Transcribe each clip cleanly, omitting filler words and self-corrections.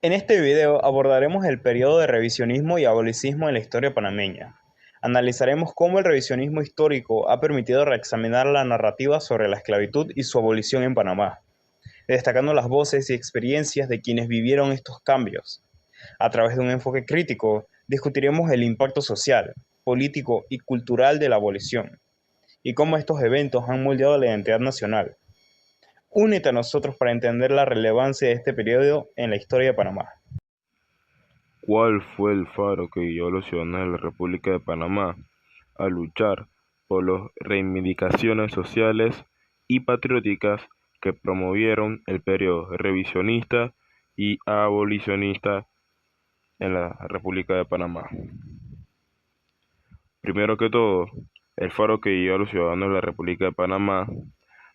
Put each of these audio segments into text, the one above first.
En este video abordaremos el periodo de revisionismo y abolicismo en la historia panameña. Analizaremos cómo el revisionismo histórico ha permitido reexaminar la narrativa sobre la esclavitud y su abolición en Panamá, destacando las voces y experiencias de quienes vivieron estos cambios. A través de un enfoque crítico, discutiremos el impacto social, político y cultural de la abolición, y cómo estos eventos han moldeado la identidad nacional. Únete a nosotros para entender la relevancia de este periodo en la historia de Panamá. ¿Cuál fue el faro que guió a los ciudadanos de la República de Panamá a luchar por las reivindicaciones sociales y patrióticas que promovieron el periodo revisionista y abolicionista en la República de Panamá? Primero que todo, el faro que guió a los ciudadanos de la República de Panamá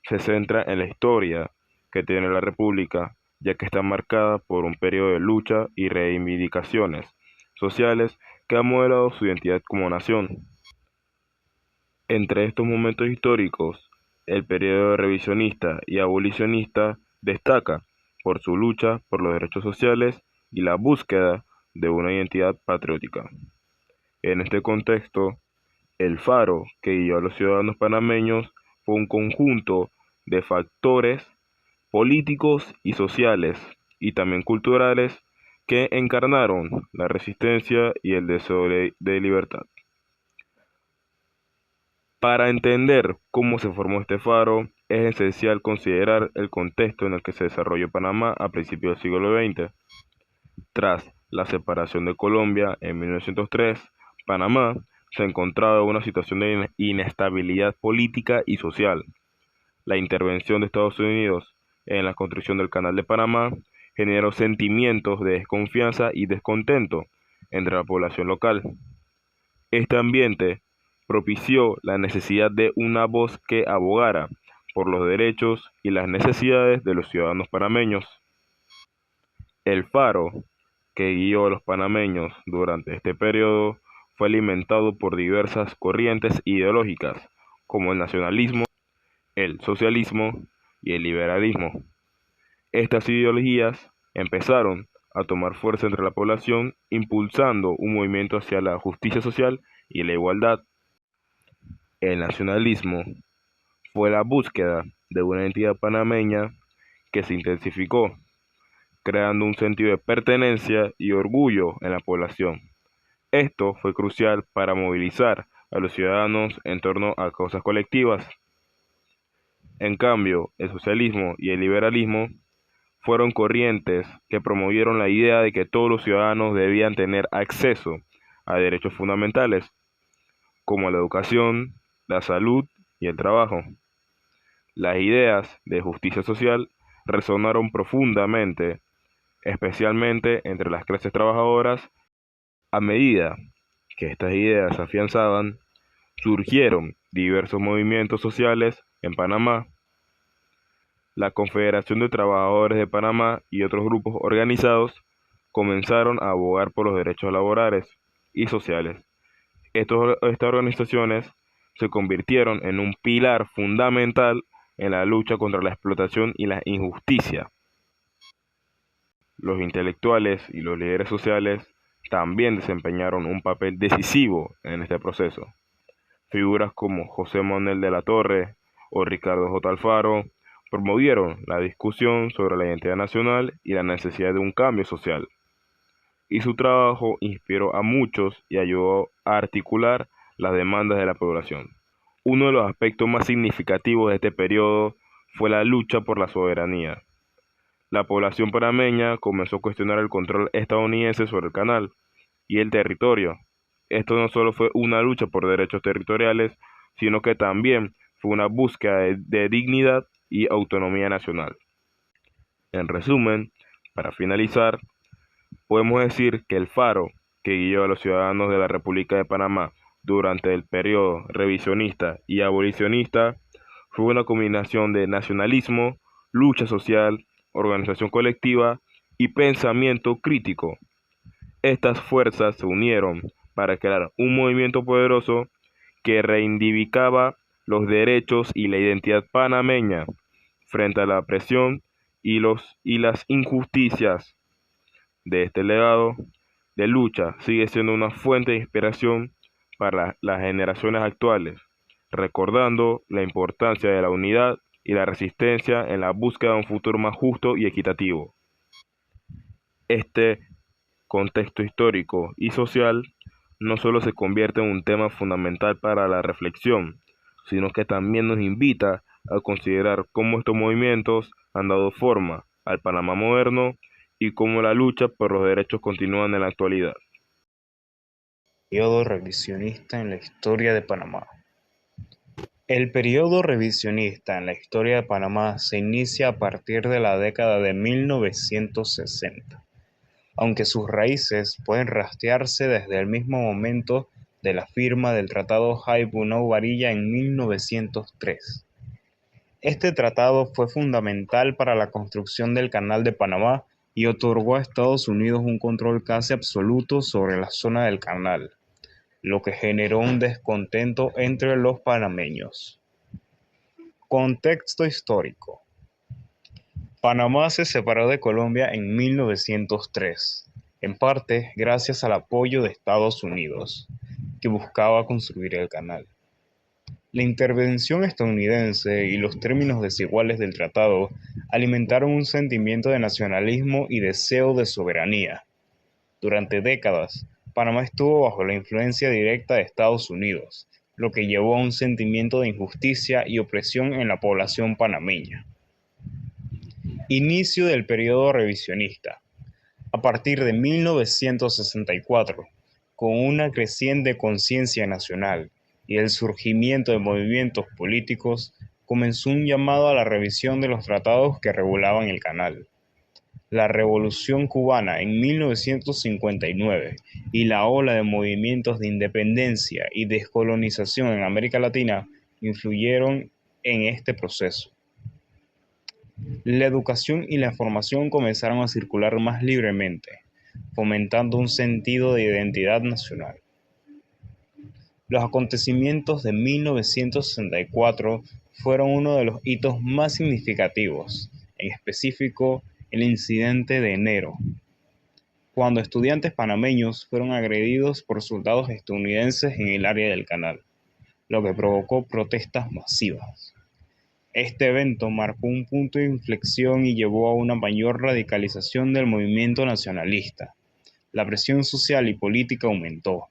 se centra en la historia que tiene la República, ya que está marcada por un periodo de lucha y reivindicaciones sociales que ha modelado su identidad como nación. Entre estos momentos históricos, el periodo revisionista y abolicionista destaca por su lucha por los derechos sociales y la búsqueda de una identidad patriótica. En este contexto, el faro que guió a los ciudadanos panameños fue un conjunto de factores políticos y sociales, y también culturales, que encarnaron la resistencia y el deseo de libertad. Para entender cómo se formó este faro, es esencial considerar el contexto en el que se desarrolló Panamá a principios del siglo XX. Tras la separación de Colombia en 1903, Panamá se encontraba en una situación de inestabilidad política y social. La intervención de Estados Unidos en la construcción del Canal de Panamá generó sentimientos de desconfianza y descontento entre la población local. Este ambiente propició la necesidad de una voz que abogara por los derechos y las necesidades de los ciudadanos panameños. El faro que guió a los panameños durante este periodo fue alimentado por diversas corrientes ideológicas, como el nacionalismo, el socialismo y el liberalismo. Estas ideologías empezaron a tomar fuerza entre la población, impulsando un movimiento hacia la justicia social y la igualdad. El nacionalismo fue la búsqueda de una identidad panameña que se intensificó, creando un sentido de pertenencia y orgullo en la población. Esto fue crucial para movilizar a los ciudadanos en torno a causas colectivas. En cambio, el socialismo y el liberalismo fueron corrientes que promovieron la idea de que todos los ciudadanos debían tener acceso a derechos fundamentales, como la educación, la salud y el trabajo. Las ideas de justicia social resonaron profundamente, especialmente entre las clases trabajadoras. A medida que estas ideas se afianzaban, surgieron diversos movimientos sociales en Panamá. La Confederación de Trabajadores de Panamá y otros grupos organizados comenzaron a abogar por los derechos laborales y sociales. Estas organizaciones se convirtieron en un pilar fundamental en la lucha contra la explotación y la injusticia. Los intelectuales y los líderes sociales también desempeñaron un papel decisivo en este proceso. Figuras como José Manuel de la Torre o Ricardo J. Alfaro promovieron la discusión sobre la identidad nacional y la necesidad de un cambio social, y su trabajo inspiró a muchos y ayudó a articular las demandas de la población. Uno de los aspectos más significativos de este periodo fue la lucha por la soberanía. La población panameña comenzó a cuestionar el control estadounidense sobre el canal y el territorio. Esto no solo fue una lucha por derechos territoriales, sino que también fue una búsqueda de dignidad y autonomía nacional. En resumen, para finalizar, podemos decir que el faro que guió a los ciudadanos de la República de Panamá durante el periodo revisionista y abolicionista fue una combinación de nacionalismo, lucha social, organización colectiva y pensamiento crítico. Estas fuerzas se unieron para crear un movimiento poderoso que reivindicaba los derechos y la identidad panameña frente a la presión y las injusticias. de este legado de lucha sigue siendo una fuente de inspiración para las generaciones actuales, recordando la importancia de la unidad y la resistencia en la búsqueda de un futuro más justo y equitativo. Este contexto histórico y social no solo se convierte en un tema fundamental para la reflexión, sino que también nos invita a considerar cómo estos movimientos han dado forma al Panamá moderno y cómo la lucha por los derechos continúa en la actualidad. Periodo revisionista en la historia de Panamá. El periodo revisionista en la historia de Panamá se inicia a partir de la década de 1960, aunque sus raíces pueden rastrearse desde el mismo momento de la firma del Tratado Hay-Bunau-Varilla en 1903. Este tratado fue fundamental para la construcción del Canal de Panamá y otorgó a Estados Unidos un control casi absoluto sobre la zona del canal, lo que generó un descontento entre los panameños. Contexto histórico. Panamá se separó de Colombia en 1903, en parte gracias al apoyo de Estados Unidos, que buscaba construir el canal. La intervención estadounidense y los términos desiguales del tratado alimentaron un sentimiento de nacionalismo y deseo de soberanía. Durante décadas, Panamá estuvo bajo la influencia directa de Estados Unidos, lo que llevó a un sentimiento de injusticia y opresión en la población panameña. Inicio del periodo revisionista. A partir de 1964, con una creciente conciencia nacional y el surgimiento de movimientos políticos, comenzó un llamado a la revisión de los tratados que regulaban el canal. La Revolución Cubana en 1959 y la ola de movimientos de independencia y descolonización en América Latina influyeron en este proceso. La educación y la información comenzaron a circular más libremente, fomentando un sentido de identidad nacional. Los acontecimientos de 1964 fueron uno de los hitos más significativos, en específico el incidente de enero, cuando estudiantes panameños fueron agredidos por soldados estadounidenses en el área del canal, lo que provocó protestas masivas. Este evento marcó un punto de inflexión y llevó a una mayor radicalización del movimiento nacionalista. La presión social y política aumentó,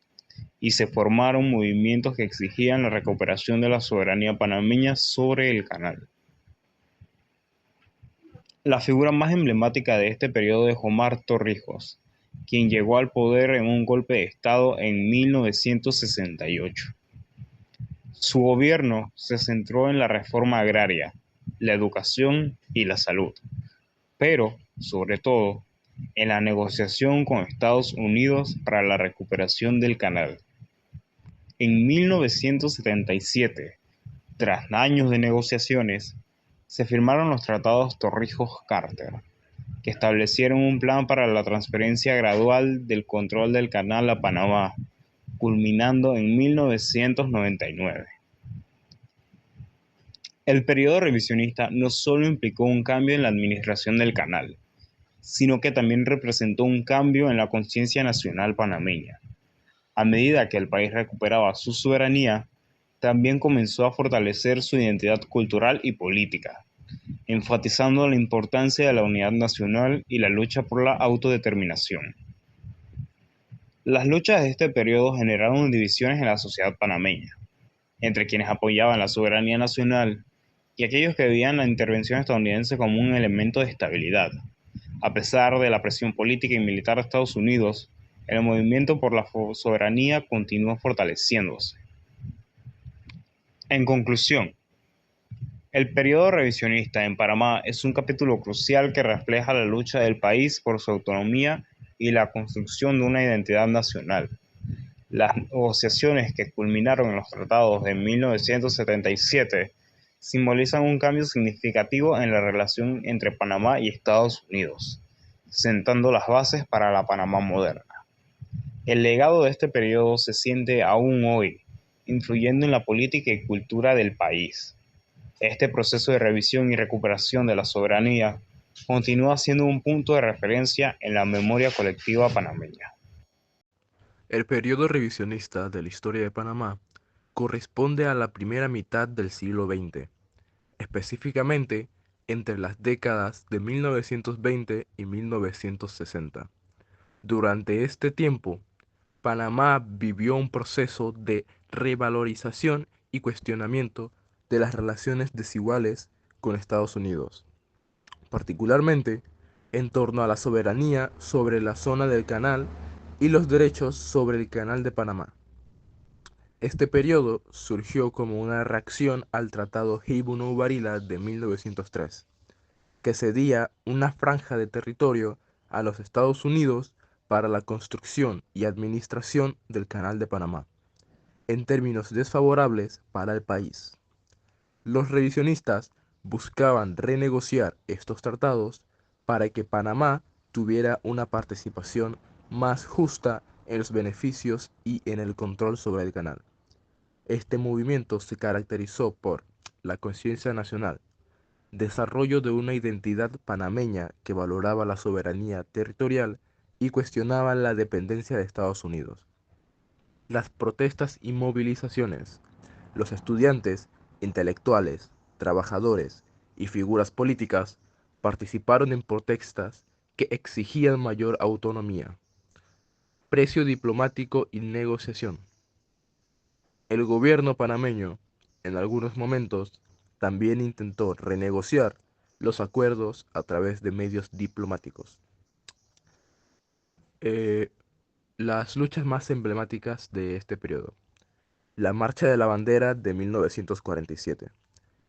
y se formaron movimientos que exigían la recuperación de la soberanía panameña sobre el canal. La figura más emblemática de este periodo es Omar Torrijos, quien llegó al poder en un golpe de Estado en 1968. Su gobierno se centró en la reforma agraria, la educación y la salud, pero, sobre todo, en la negociación con Estados Unidos para la recuperación del canal. En 1977, tras años de negociaciones, se firmaron los tratados Torrijos-Carter, que establecieron un plan para la transferencia gradual del control del canal a Panamá, culminando en 1999. El periodo revisionista no solo implicó un cambio en la administración del canal, sino que también representó un cambio en la conciencia nacional panameña. A medida que el país recuperaba su soberanía, también comenzó a fortalecer su identidad cultural y política, enfatizando la importancia de la unidad nacional y la lucha por la autodeterminación. Las luchas de este periodo generaron divisiones en la sociedad panameña, entre quienes apoyaban la soberanía nacional y aquellos que veían la intervención estadounidense como un elemento de estabilidad. A pesar de la presión política y militar de Estados Unidos, el movimiento por la soberanía continuó fortaleciéndose. En conclusión, el periodo revisionista en Panamá es un capítulo crucial que refleja la lucha del país por su autonomía y la construcción de una identidad nacional. Las negociaciones que culminaron en los tratados de 1977 simbolizan un cambio significativo en la relación entre Panamá y Estados Unidos, sentando las bases para la Panamá moderna. El legado de este periodo se siente aún hoy, influyendo en la política y cultura del país. Este proceso de revisión y recuperación de la soberanía continúa siendo un punto de referencia en la memoria colectiva panameña. El periodo revisionista de la historia de Panamá corresponde a la primera mitad del siglo XX, específicamente entre las décadas de 1920 y 1960. Durante este tiempo, Panamá vivió un proceso de revalorización y cuestionamiento de las relaciones desiguales con Estados Unidos, particularmente en torno a la soberanía sobre la zona del canal y los derechos sobre el Canal de Panamá. Este periodo surgió como una reacción al Tratado Hibou-Barilla de 1903, que cedía una franja de territorio a los Estados Unidos para la construcción y administración del Canal de Panamá, en términos desfavorables para el país. Los revisionistas buscaban renegociar estos tratados para que Panamá tuviera una participación más justa en los beneficios y en el control sobre el canal. Este movimiento se caracterizó por la conciencia nacional, desarrollo de una identidad panameña que valoraba la soberanía territorial y cuestionaba la dependencia de Estados Unidos. Las protestas y movilizaciones. Los estudiantes, intelectuales, trabajadores y figuras políticas participaron en protestas que exigían mayor autonomía. Precio diplomático y negociación. El gobierno panameño, en algunos momentos, también intentó renegociar los acuerdos a través de medios diplomáticos. Eh, las luchas más emblemáticas de este periodo. La Marcha de la Bandera de 1947.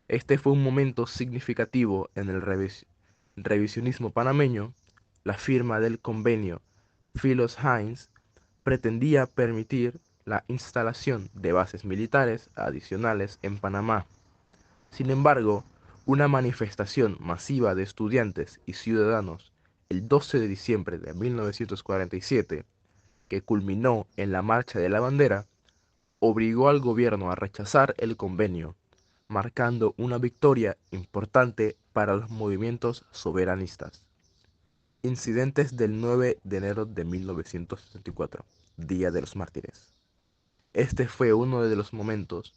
Este fue un momento significativo en el revisionismo panameño. La firma del convenio Philos-Hines pretendía permitir la instalación de bases militares adicionales en Panamá. Sin embargo, una manifestación masiva de estudiantes y ciudadanos el 12 de diciembre de 1947, que culminó en la Marcha de la Bandera, obligó al gobierno a rechazar el convenio, marcando una victoria importante para los movimientos soberanistas. Incidentes del 9 de enero de 1964, Día de los Mártires. Este fue uno de los momentos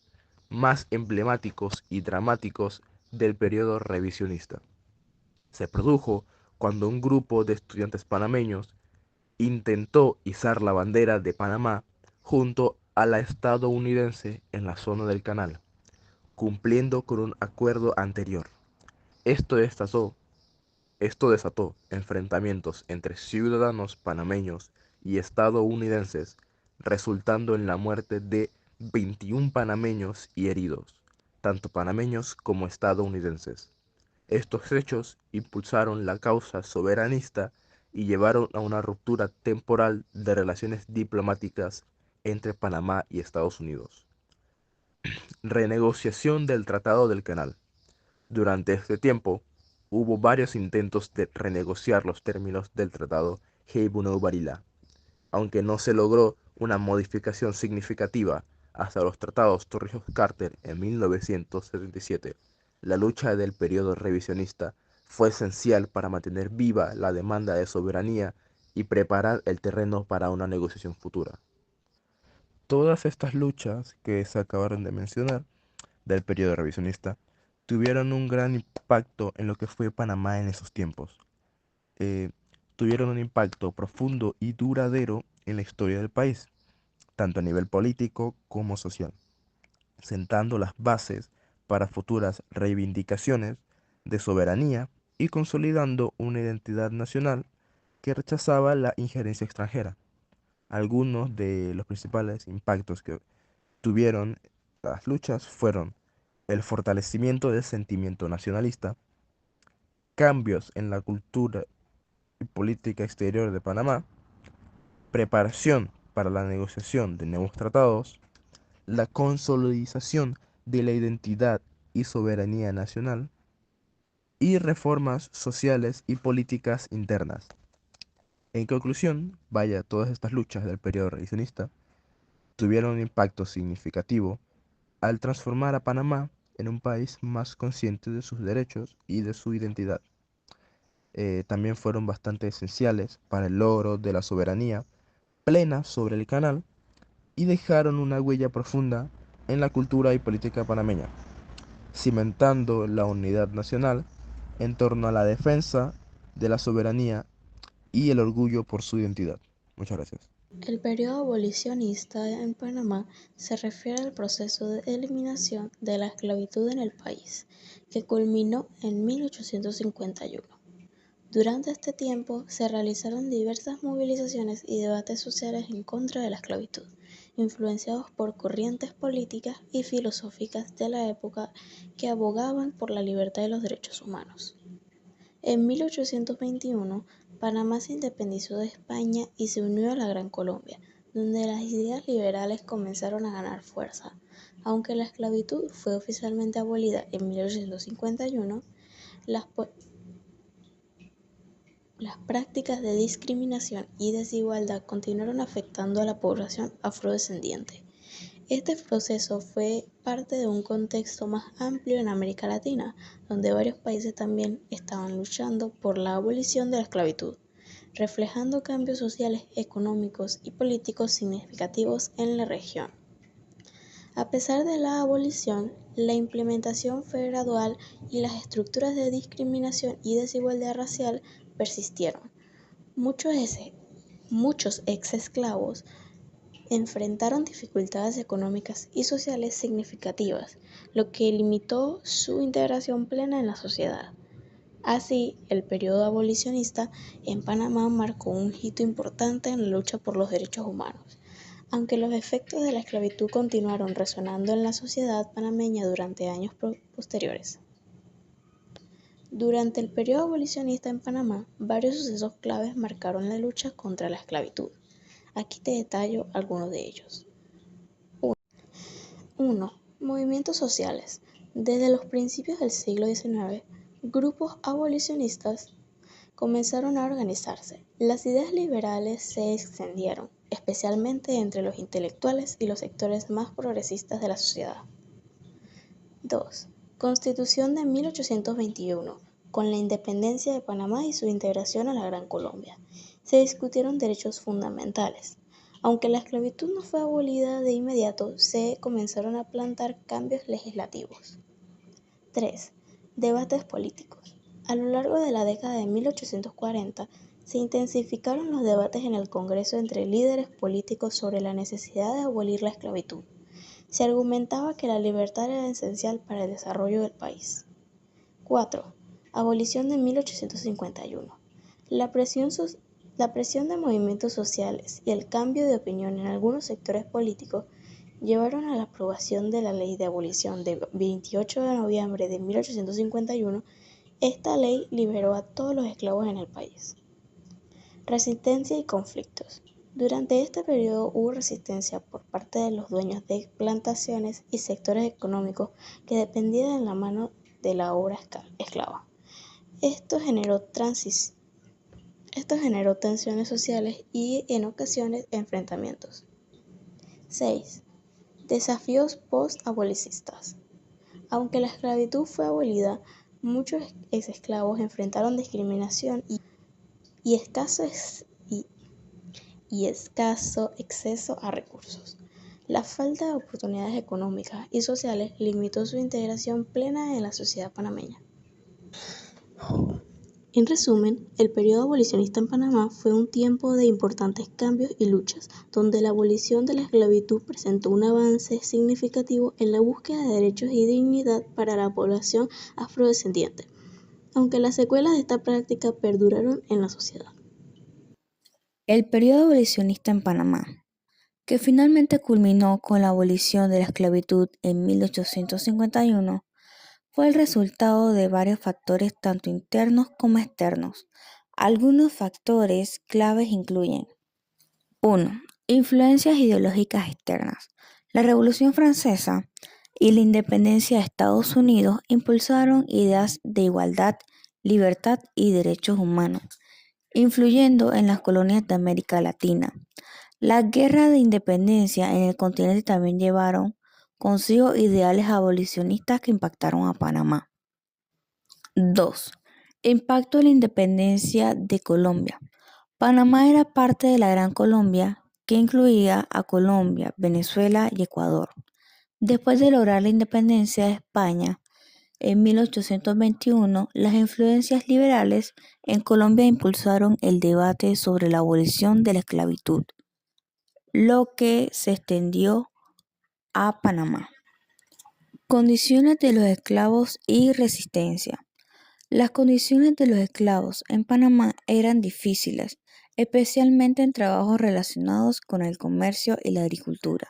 más emblemáticos y dramáticos del periodo revisionista. Se produjo cuando un grupo de estudiantes panameños intentó izar la bandera de Panamá junto a la estadounidense en la zona del canal, cumpliendo con un acuerdo anterior. Esto desató, esto desató enfrentamientos entre ciudadanos panameños y estadounidenses, resultando en la muerte de 21 panameños y heridos, tanto panameños como estadounidenses. Estos hechos impulsaron la causa soberanista y llevaron a una ruptura temporal de relaciones diplomáticas entre Panamá y Estados Unidos. Renegociación del Tratado del Canal. Durante este tiempo, hubo varios intentos de renegociar los términos del Tratado Hibou-Barilla, aunque no se logró una modificación significativa hasta los tratados Torrijos-Carter en 1977. La lucha del periodo revisionista fue esencial para mantener viva la demanda de soberanía y preparar el terreno para una negociación futura. Todas estas luchas que se acabaron de mencionar del periodo revisionista tuvieron un gran impacto en lo que fue Panamá en esos tiempos. Eh, Tuvieron un impacto profundo y duradero en la historia del país, tanto a nivel político como social, sentando las bases para futuras reivindicaciones de soberanía y consolidando una identidad nacional que rechazaba la injerencia extranjera. Algunos de los principales impactos que tuvieron las luchas fueron el fortalecimiento del sentimiento nacionalista, cambios en la cultura y política exterior de Panamá, preparación para la negociación de nuevos tratados, la consolidación de la identidad y soberanía nacional y reformas sociales y políticas internas. En conclusión, vaya, todas estas luchas del periodo revisionista tuvieron un impacto significativo al transformar a Panamá en un país más consciente de sus derechos y de su identidad. también fueron bastante esenciales para el logro de la soberanía plena sobre el canal y dejaron una huella profunda en la cultura y política panameña, cimentando la unidad nacional en torno a la defensa de la soberanía y el orgullo por su identidad. Muchas gracias. El periodo abolicionista en Panamá se refiere al proceso de eliminación de la esclavitud en el país, que culminó en 1851. Durante este tiempo se realizaron diversas movilizaciones y debates sociales en contra de la esclavitud, influenciados por corrientes políticas y filosóficas de la época que abogaban por la libertad y los derechos humanos. En 1821, Panamá se independizó de España y se unió a la Gran Colombia, donde las ideas liberales comenzaron a ganar fuerza. Aunque la esclavitud fue oficialmente abolida en 1851, las prácticas de discriminación y desigualdad continuaron afectando a la población afrodescendiente. Este proceso fue parte de un contexto más amplio en América Latina, donde varios países también estaban luchando por la abolición de la esclavitud, reflejando cambios sociales, económicos y políticos significativos en la región. A pesar de la abolición, la implementación fue gradual y las estructuras de discriminación y desigualdad racial persistieron. Muchos ex-esclavos enfrentaron dificultades económicas y sociales significativas, lo que limitó su integración plena en la sociedad. Así, el periodo abolicionista en Panamá marcó un hito importante en la lucha por los derechos humanos. Aunque los efectos de la esclavitud continuaron resonando en la sociedad panameña durante años posteriores. Durante el periodo abolicionista en Panamá, varios sucesos claves marcaron la lucha contra la esclavitud. Aquí te detallo algunos de ellos. 1. Movimientos sociales. Desde los principios del siglo XIX, grupos abolicionistas comenzaron a organizarse. Las ideas liberales se extendieron, especialmente entre los intelectuales y los sectores más progresistas de la sociedad. 2. Constitución de 1821. Con la independencia de Panamá y su integración a la Gran Colombia, se discutieron derechos fundamentales. Aunque la esclavitud no fue abolida de inmediato, se comenzaron a plantar cambios legislativos. 3. Debates políticos. A lo largo de la década de 1840, se intensificaron los debates en el Congreso entre líderes políticos sobre la necesidad de abolir la esclavitud. Se argumentaba que la libertad era esencial para el desarrollo del país. 4. Abolición de 1851. La presión de movimientos sociales y el cambio de opinión en algunos sectores políticos llevaron a la aprobación de la Ley de Abolición de 28 de noviembre de 1851. Esta ley liberó a todos los esclavos en el país. Resistencia y conflictos. Durante este periodo hubo resistencia por parte de los dueños de plantaciones y sectores económicos que dependían de la mano de la obra esclava. Esto generó tensiones sociales y en ocasiones enfrentamientos. 6. Desafíos post-abolicistas. Aunque la esclavitud fue abolida, muchos ex-esclavos enfrentaron discriminación y escaso acceso a recursos. La falta de oportunidades económicas y sociales limitó su integración plena en la sociedad panameña. En resumen, el periodo abolicionista en Panamá fue un tiempo de importantes cambios y luchas, donde la abolición de la esclavitud presentó un avance significativo en la búsqueda de derechos y dignidad para la población afrodescendiente, aunque las secuelas de esta práctica perduraron en la sociedad. El periodo abolicionista en Panamá, que finalmente culminó con la abolición de la esclavitud en 1851, fue el resultado de varios factores tanto internos como externos. Algunos factores claves incluyen: 1. Influencias ideológicas externas. La Revolución Francesa y la independencia de Estados Unidos impulsaron ideas de igualdad, libertad y derechos humanos, influyendo en las colonias de América Latina. La guerra de independencia en el continente también llevaron consigo ideales abolicionistas que impactaron a Panamá. 2. Impacto de la independencia de Colombia. Panamá era parte de la Gran Colombia, que incluía a Colombia, Venezuela y Ecuador. Después de lograr la independencia de España en 1821, las influencias liberales en Colombia impulsaron el debate sobre la abolición de la esclavitud, lo que se extendió a Panamá. Condiciones de los esclavos y resistencia. Las condiciones de los esclavos en Panamá eran difíciles, especialmente en trabajos relacionados con el comercio y la agricultura.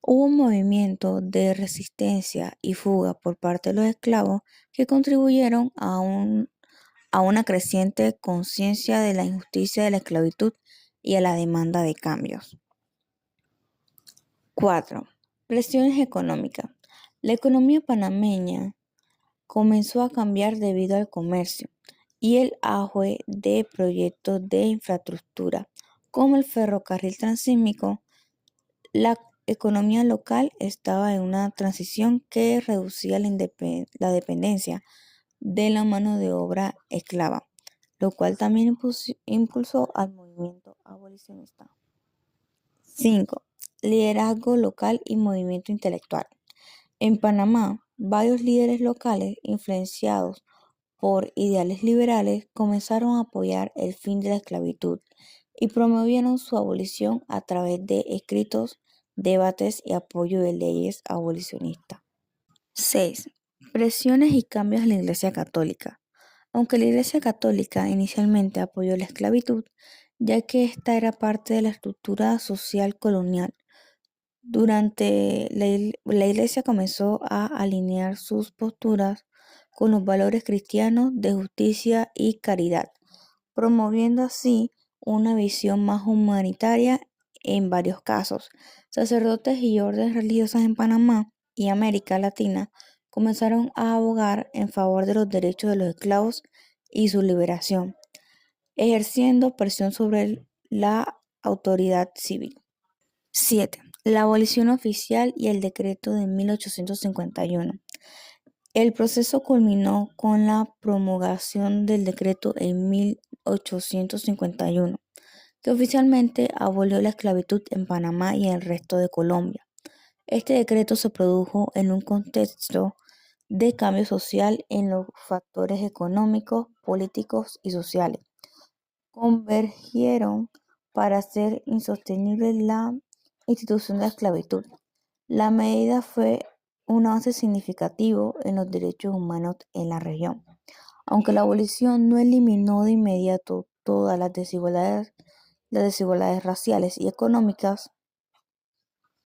Hubo un movimiento de resistencia y fuga por parte de los esclavos que contribuyeron a una creciente conciencia de la injusticia de la esclavitud y a la demanda de cambios. 4. Presiones económicas. La economía panameña comenzó a cambiar debido al comercio y el auge de proyectos de infraestructura como el ferrocarril transísmico. La economía local estaba en una transición que reducía la dependencia de la mano de obra esclava, lo cual también impulsó al movimiento abolicionista. 5. Liderazgo local y movimiento intelectual. En Panamá, varios líderes locales influenciados por ideales liberales comenzaron a apoyar el fin de la esclavitud y promovieron su abolición a través de escritos, debates y apoyo de leyes abolicionistas. 6. Presiones y cambios en la Iglesia Católica. Aunque la Iglesia Católica inicialmente apoyó la esclavitud, ya que esta era parte de la estructura social colonial, durante la Iglesia comenzó a alinear sus posturas con los valores cristianos de justicia y caridad, promoviendo así una visión más humanitaria en varios casos. Sacerdotes y órdenes religiosas en Panamá y América Latina comenzaron a abogar en favor de los derechos de los esclavos y su liberación, ejerciendo presión sobre la autoridad civil. 7. La abolición oficial y el decreto de 1851. El proceso culminó con la promulgación del decreto en 1851, que oficialmente abolió la esclavitud en Panamá y en el resto de Colombia. Este decreto se produjo en un contexto de cambio social en los factores económicos, políticos y sociales. Convergieron para hacer insostenible la institución de la esclavitud. La medida fue un avance significativo en los derechos humanos en la región. Aunque la abolición no eliminó de inmediato todas las desigualdades raciales y económicas,